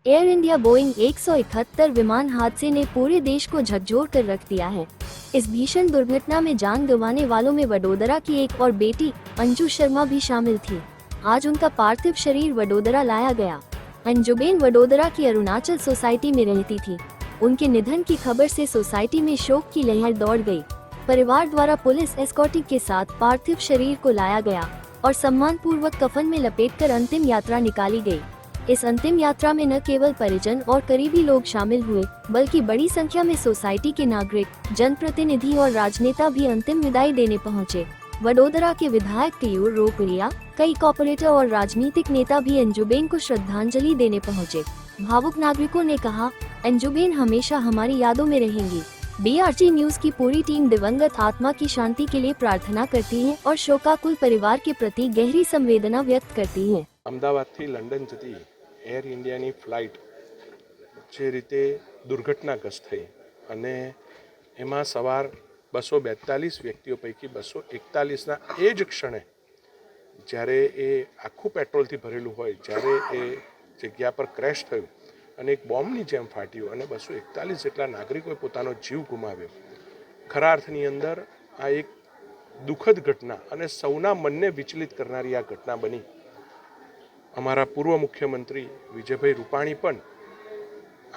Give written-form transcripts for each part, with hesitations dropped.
Air India Boeing 171 विमान हादसे ने पूरे देश को झकझोर कर रख दिया है। इस भीषण दुर्घटना में जान गंवाने वालों में वडोदरा की एक और बेटी अंजू शर्मा भी शामिल थी। आज उनका पार्थिव शरीर वडोदरा लाया गया। अंजुबेन वडोदरा की अरुणाचल सोसाइटी में रहती थी। उनके निधन की खबर से सोसाइटी में शोक की लहर दौड़ गई। परिवार द्वारा पुलिस एस्कॉर्ट के साथ पार्थिव शरीर को लाया गया और सम्मान पूर्वक कफन में लपेटकर अंतिम यात्रा निकाली गई। इस अंतिम यात्रा में न केवल परिजन और करीबी लोग शामिल हुए, बल्कि बड़ी संख्या में सोसाइटी के नागरिक, जनप्रतिनिधि और राजनेता भी अंतिम विदाई देने पहुंचे। वडोदरा के विधायक केयूर रोकड़िया, कई कॉर्पोरेटर और राजनीतिक नेता भी अंजुबेन को श्रद्धांजलि देने पहुंचे। भावुक नागरिकों ने कहा, अंजुबेन हमेशा हमारी यादों में रहेंगी। BRG न्यूज की पूरी टीम दिवंगत आत्मा की शांति के लिए प्रार्थना करती है और शोकाकुल परिवार के प्रति गहरी संवेदना व्यक्त करती है। અમદાવાદથી લંડન જતી એર ઇન્ડિયાની ફ્લાઇટ જે રીતે દુર્ઘટનાગ્રસ્ત થઈ અને એમાં સવાર 242 વ્યક્તિઓ પૈકી 241ના એ જ ક્ષણે જ્યારે એ આખું પેટ્રોલથી ભરેલું હોય જ્યારે એ જગ્યા પર ક્રેશ થયું અને એક બોમ્બની જેમ ફાટ્યું અને 241 જેટલા નાગરિકોએ પોતાનો જીવ ગુમાવ્યો। ખરા અર્થની અંદર આ એક દુઃખદ ઘટના અને સૌના મનને વિચલિત કરનારી આ ઘટના બની। અમારા પૂર્વ મુખ્યમંત્રી વિજયભાઈ રૂપાણી પણ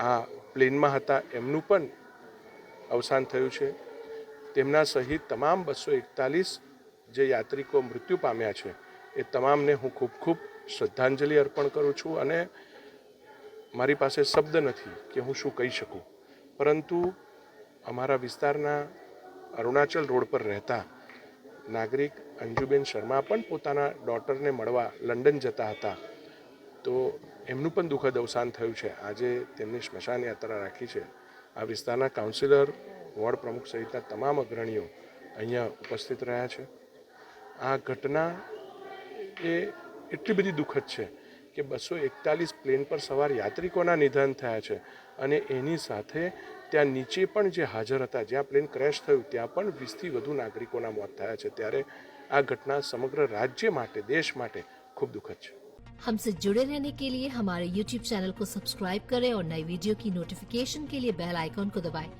આ પ્લેનમાં હતા, એમનું પણ અવસાન થયું છે। તેમના સહિત તમામ 241 જે યાત્રિકો મૃત્યુ પામ્યા છે એ તમામને હું ખૂબ ખૂબ શ્રદ્ધાંજલિ અર્પણ કરું છું અને મારી પાસે શબ્દ નથી કે હું શું કહી શકું, પરંતુ અમારા વિસ્તારના અરુણાચલ રોડ પર રહેતા નાગરિક અંજુબેન શર્મા પણ પોતાના ડોટરને મળવા લંડન જતા હતા, તો એમનું પણ દુઃખદ અવસાન થયું છે। આજે તેમની સ્મશાન યાત્રા રાખી છે। આ વિસ્તારના કાઉન્સિલર, વોર્ડ પ્રમુખ સહિતના તમામ અગ્રણીઓ અહીંયા ઉપસ્થિત રહ્યા છે। આ ઘટના એ એટલી બધી દુઃખદ છે કે 241 પ્લેન પર સવાર યાત્રિકોના નિધન થયા છે અને એની સાથે ત્યાં નીચે પણ જે હાજર હતા, જ્યાં પ્લેન ક્રેશ થયું ત્યાં પણ 20થી વધુ નાગરિકોના મોત થયા છે। ત્યારે આ ઘટના સમગ્ર રાજ્ય માટે, દેશ માટે ખૂબ દુઃખદ છે। हमसे जुड़े रहने के लिए हमारे YouTube चैनल को सब्सक्राइब करें और नई वीडियो की नोटिफिकेशन के लिए बेल आइकॉन को दबाएं।